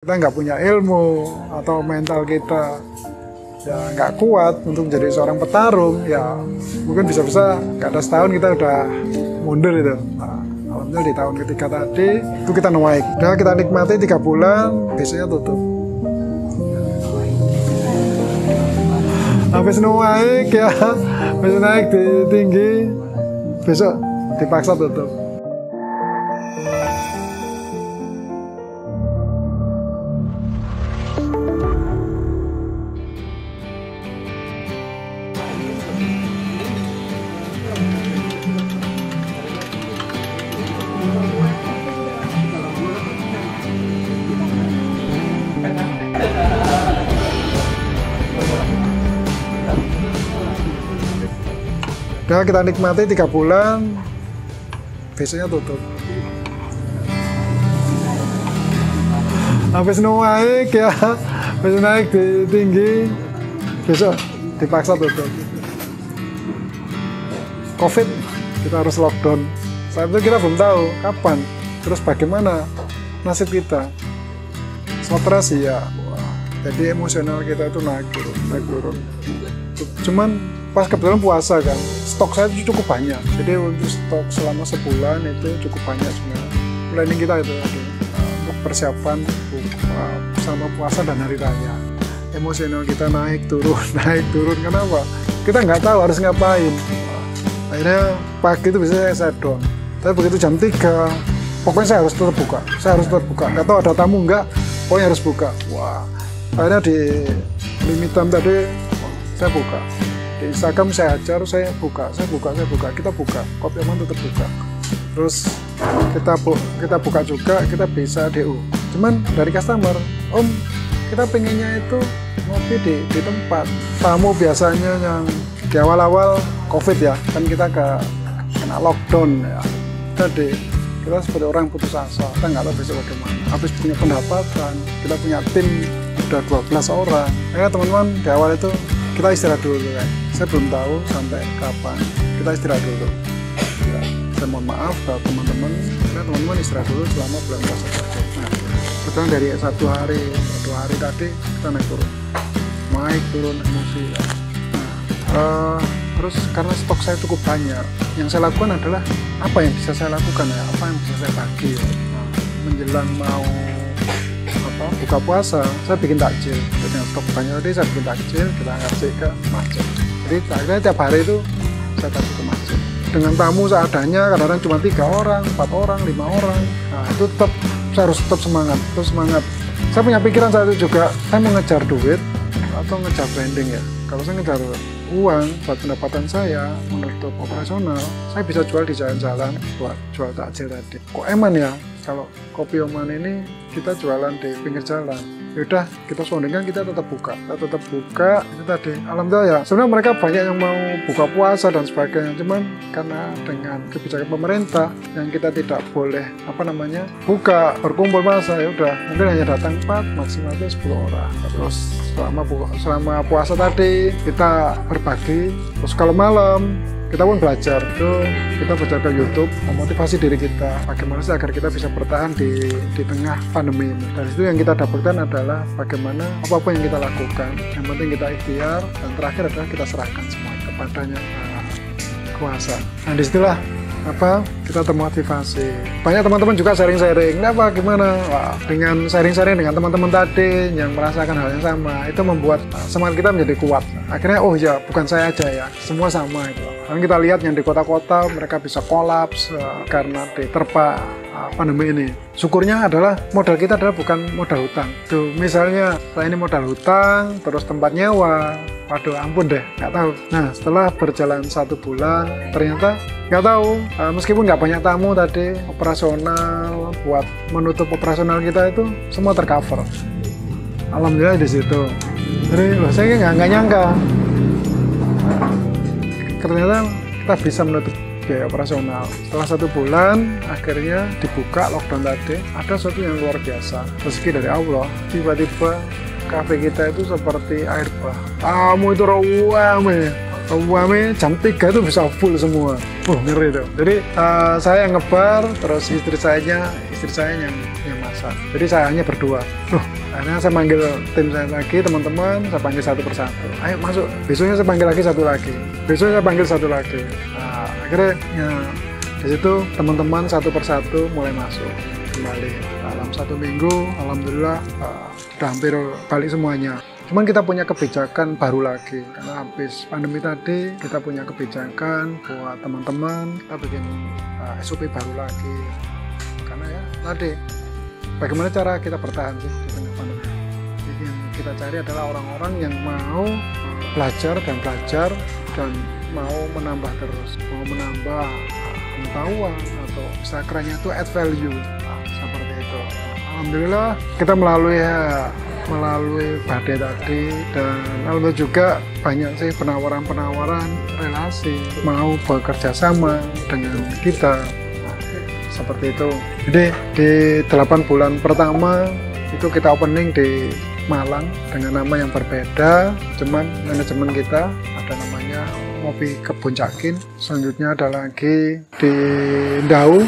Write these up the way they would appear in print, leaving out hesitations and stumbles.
kita nggak punya ilmu atau mental kita ya nggak kuat untuk menjadi seorang petarung, ya mungkin bisa-bisa nggak ada setahun kita udah mundur itu. Nah, alhamdulillah di tahun ketiga tadi itu kita naik. Udah kita nikmati 3 bulan, biasanya tutup. Habis naik ya, habis naik di tinggi, besok dipaksa tutup. Udah kita nikmati 3 bulan, biasanya tutup. Habis naik ya, habis naik di tinggi, besok dipaksa tutup. Covid, kita harus lockdown. Saat itu kita belum tahu kapan, terus bagaimana nasib kita. Stres ya, jadi emosional kita itu naik turun. Cuman pas kebetulan puasa kan, stok saya itu cukup banyak. Jadi untuk stok selama sebulan itu cukup banyak sebenarnya. Planning kita itu untuk persiapan sama puasa dan hari raya. Emosional kita naik turun. Kenapa? Kita nggak tahu harus ngapain. Akhirnya pagi itu biasanya saya down. Tapi begitu jam 3, pokoknya saya harus tetap buka. Nggak tahu ada tamu nggak, pokoknya harus buka. Wah, akhirnya di limit time tadi saya buka. Di Instagram saya ajar, saya buka, kita buka, Kopi Oman tetap buka. Terus kita buka juga, kita bisa DO. Cuman dari customer, Om, kita pengennya itu ngopi di tempat. Tamu biasanya yang di awal-awal Covid ya, kan kita kena lockdown ya. Jadi kita seperti orang putus asa, kita nggak tahu besok bagaimana. Habis punya pendapatan, kita punya tim udah 12 orang. Ya teman-teman di awal itu kita istirahat dulu kan. Saya belum tahu sampai kapan, kita istirahat dulu ya, saya mohon maaf ke teman-teman, teman-teman istirahat dulu selama bulan puasa. Nah, kebetulan dari 1 hari tadi kita naik turun emosi ya. Nah, terus karena stok saya cukup banyak, yang saya lakukan adalah apa yang bisa saya lakukan ya, apa yang bisa saya bagi ya. Nah, menjelang mau buka puasa, saya bikin takjil. Dengan stok banyak tadi saya bikin takjil, kita ngasih ke masjid. Jadi akhirnya tiap hari itu saya kasih ke masjid. Dengan tamu seadanya, kadang-kadang cuma 3 orang, 4 orang, 5 orang. Nah itu tetap, saya harus tetap semangat. Saya punya pikiran saat itu juga, saya mau ngejar duit atau ngejar branding ya. Kalau saya ngejar uang buat pendapatan saya, menutup operasional, saya bisa jual di jalan-jalan buat jual takjil tadi. Kok eman ya, kalau Kopi Oman ini kita jualan di pinggir jalan. Yaudah, kita sondingkan, kita tetap buka itu tadi. Alhamdulillah ya, sebenarnya mereka banyak yang mau buka puasa dan sebagainya, cuman karena dengan kebijakan pemerintah yang kita tidak boleh buka berkumpul massa, ya udah mungkin hanya datang 4, maksimal 10 orang. Terus selama puasa tadi kita berbagi, terus kalau malam kita pun belajar kita belajar ke YouTube, memotivasi diri kita bagaimana sih agar kita bisa bertahan di tengah pandemi ini. Dari situ yang kita dapatkan adalah bagaimana apapun yang kita lakukan, yang penting kita ikhtiar, dan terakhir adalah kita serahkan semua kepadanya kuasa. Nah disitulah kita termotivasi. Banyak teman-teman juga sharing-sharing, gimana? Wah, dengan sharing-sharing dengan teman-teman tadi yang merasakan hal yang sama, itu membuat semangat kita menjadi kuat. Akhirnya, oh ya, bukan saya aja ya, semua sama itu. Dan kita lihat yang di kota-kota mereka bisa kolaps karena diterpa pandemi ini. Syukurnya adalah modal kita adalah bukan modal hutang. Tuh, misalnya saya ini modal hutang, terus tempat nyewa, waduh ampun deh, nggak tahu. Nah setelah berjalan 1 bulan, ternyata nggak tahu, meskipun nggak banyak tamu tadi, operasional, buat menutup operasional kita itu semua tercover. Alhamdulillah di situ. Jadi saya nggak nyangka, ternyata kita bisa menutup biaya operasional. Setelah 1 bulan, akhirnya dibuka lockdown tadi, ada sesuatu yang luar biasa, rezeki dari Allah. Tiba-tiba kafe kita itu seperti air bah. Tamu itu rame jam 3 itu bisa full semua. Ngeri tuh. Jadi saya yang ngebar, terus istri saya yang masak. Jadi saya hanya berdua. Akhirnya saya panggil tim saya lagi, teman-teman, saya panggil satu persatu. Ayo masuk. Besoknya saya panggil lagi satu lagi. Besoknya saya panggil satu lagi. Nah, akhirnya ya, di situ teman-teman satu persatu mulai masuk kembali. Dalam 1 minggu, alhamdulillah sudah hampir balik semuanya. Cuman kita punya kebijakan baru lagi, karena habis pandemi tadi kita punya kebijakan buat teman-teman, kita bikin SOP baru lagi. Karena ya tadi, bagaimana cara kita bertahan sih di tengah pandemi? Jadi yang kita cari adalah orang-orang yang mau belajar dan mau menambah terus, mau menambah pengetahuan atau istilah kerennya itu add value. Nah, seperti itu. Alhamdulillah kita melalui badai tadi, dan alhamdulillah juga banyak sih penawaran relasi mau bekerja sama dengan kita. Seperti itu. Jadi di 8 bulan pertama itu kita opening di Malang dengan nama yang berbeda, cuman manajemen kita ada namanya Ngopi Kebun Cakin. Selanjutnya ada lagi di Ndau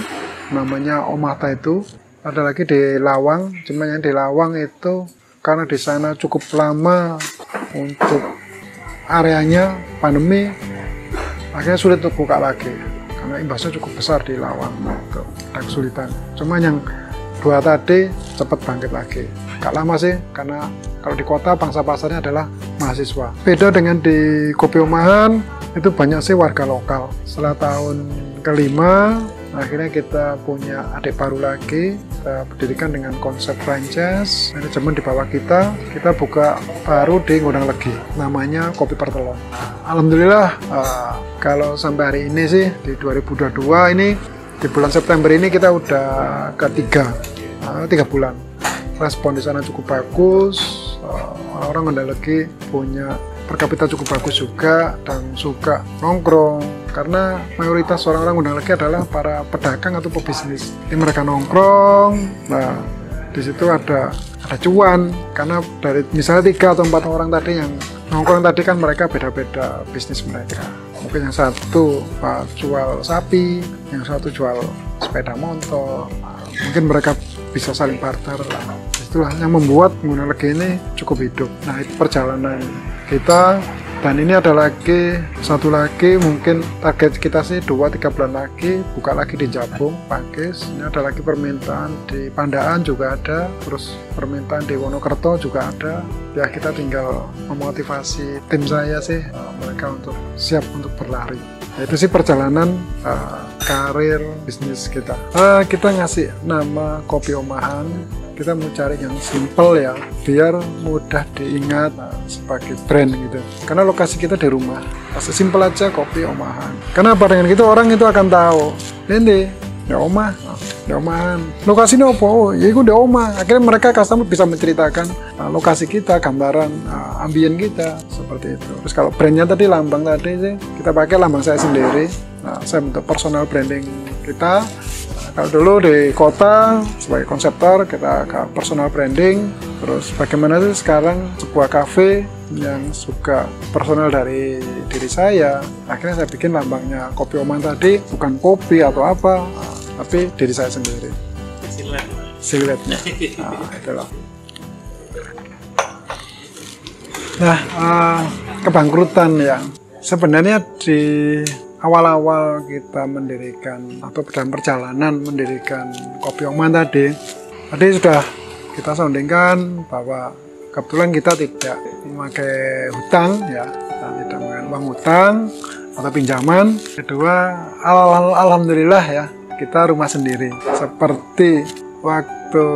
namanya Omata itu, ada lagi di Lawang, cuman yang di Lawang itu karena di sana cukup lama untuk areanya pandemi, akhirnya sulit untuk buka lagi karena imbasnya cukup besar di Lawang, gitu. Ada kesulitan. Cuma yang 2 tadi cepat bangkit lagi. Gak lama sih, karena kalau di kota pangsa pasarnya adalah mahasiswa. Beda dengan di Kopi Omahan, itu banyak sih warga lokal. Setelah tahun kelima, akhirnya kita punya adik baru lagi, kita berdirikan dengan konsep franchise, manajemen di bawah kita buka baru di Gondang Legi, namanya Kopi Pertelon. Alhamdulillah, kalau sampai hari ini sih, di 2022 ini, di bulan September ini kita udah ketiga, 3 bulan. Respon di sana cukup bagus, orang-orang Gondang Legi punya per kapita cukup bagus juga, dan suka nongkrong, karena mayoritas orang-orang Gondang Legi adalah para pedagang atau pebisnis. Jadi mereka nongkrong, nah di situ ada cuan, karena dari misalnya 3 atau 4 orang tadi yang nongkrong tadi kan mereka beda-beda bisnis mereka. Mungkin yang satu jual sapi, yang satu jual sepeda motor, mungkin mereka bisa saling barter. Itulah yang membuat Gondang Legi ini cukup hidup. Nah, itu perjalanan kita, dan ini ada lagi satu lagi, mungkin target kita sih 2-3 bulan lagi buka lagi di Jabung, Pakis. Ini ada lagi permintaan di Pandaan juga ada, terus permintaan di Wonokerto juga ada. Ya kita tinggal memotivasi tim saya sih, mereka untuk siap untuk berlari. Ya, itu sih perjalanan karir bisnis kita. Kita ngasih nama Kopi Omahan. Kita mau cari yang simple ya, biar mudah diingat sebagai brand gitu. Karena lokasi kita di rumah, simple aja Kopi Omahan. Kenapa dengan gitu orang itu akan tahu, ini ya Omah, ya Omahan. Lokasinya apa? Oh, ya itu di Omah. Akhirnya mereka customer bisa menceritakan lokasi kita, gambaran ambien kita seperti itu. Terus kalau brandnya tadi, lambang tadi sih kita pakai lambang saya sendiri. Nah, saya bentuk personal branding kita. Kalau dulu di kota sebagai konseptor kita ke personal branding, terus bagaimana sih sekarang sebuah kafe yang suka personal dari diri saya, akhirnya saya bikin lambangnya Kopi Omahan tadi, bukan kopi atau apa, tapi diri saya sendiri. Siluetnya. Nah, itulah. Nah, kebangkrutan ya. Sebenarnya di awal-awal kita mendirikan atau dalam perjalanan mendirikan Kopi Omahan tadi sudah kita soundingkan bahwa kebetulan kita tidak memakai hutang ya, kita tidak memakai uang hutang atau pinjaman. Kedua, alhamdulillah ya, kita rumah sendiri. Seperti waktu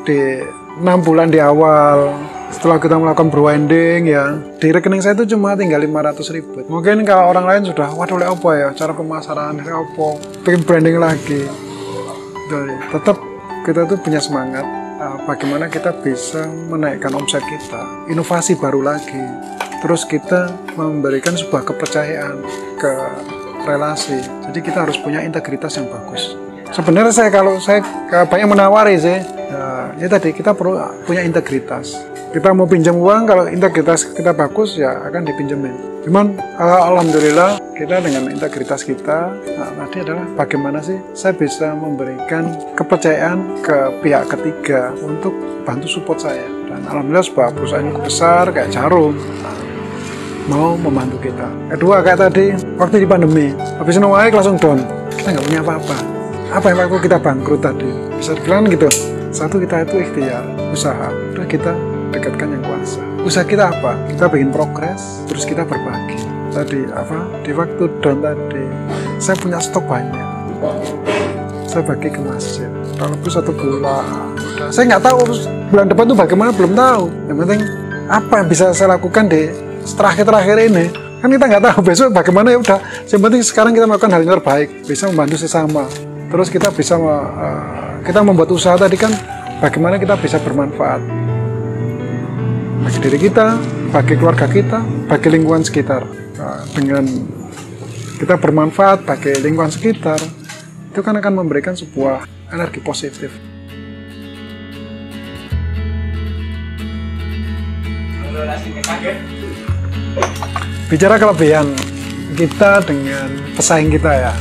di 6 bulan di awal, setelah kita melakukan branding ya, di rekening saya itu cuma tinggal 500.000. Mungkin kalau orang lain sudah, waduh le apa ya, cara pemasaran le apa, bikin branding lagi. Jadi, tetap kita tuh punya semangat, bagaimana kita bisa menaikkan omset kita, inovasi baru lagi. Terus kita memberikan sebuah kepercayaan ke relasi. Jadi kita harus punya integritas yang bagus. Sebenarnya kalau saya banyak menawari sih, ya tadi kita perlu punya integritas. Kita mau pinjam uang, kalau integritas kita bagus ya akan dipinjemin. Cuman alhamdulillah kita dengan integritas kita tadi adalah bagaimana sih saya bisa memberikan kepercayaan ke pihak ketiga untuk bantu support saya. Dan alhamdulillah sebuah perusahaan besar kayak Jarum mau membantu kita. Kedua kayak tadi waktu di pandemi, habis naik langsung down, kita nggak punya apa-apa. Apa yang waktu kita bangkrut tadi? Bisa dibilang gitu. Satu, kita itu ikhtiar, usaha. Udah kita dekatkan yang kuasa. Usaha kita apa? Kita bikin progres, terus kita berbagi. Tadi di waktu down tadi, saya punya stok banyak. Saya bagi ke masjid. Kalau lebih 1 bulan. Udah. Saya nggak tahu bulan depan tuh bagaimana, belum tahu. Yang penting apa yang bisa saya lakukan di terakhir ini. Kan kita nggak tahu besok bagaimana, ya udah. Yang penting sekarang kita melakukan hal yang terbaik, bisa membantu sesama. Terus kita bisa kita membuat usaha tadi kan bagaimana kita bisa bermanfaat bagi diri kita, bagi keluarga kita, bagi lingkungan sekitar. Dengan kita bermanfaat bagi lingkungan sekitar, itu kan akan memberikan sebuah energi positif. Bicara kelebihan kita dengan pesaing kita ya.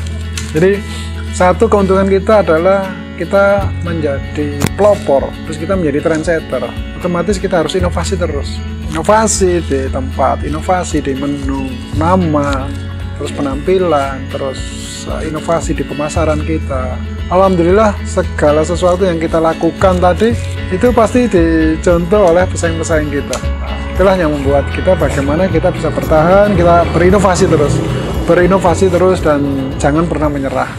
Jadi satu keuntungan kita adalah kita menjadi pelopor, terus kita menjadi trendsetter. Otomatis kita harus inovasi terus. Inovasi di tempat, inovasi di menu, nama, terus penampilan, terus inovasi di pemasaran kita. Alhamdulillah segala sesuatu yang kita lakukan tadi itu pasti dicontoh oleh pesaing-pesaing kita. Itulah yang membuat kita bagaimana kita bisa bertahan, kita berinovasi terus dan jangan pernah menyerah.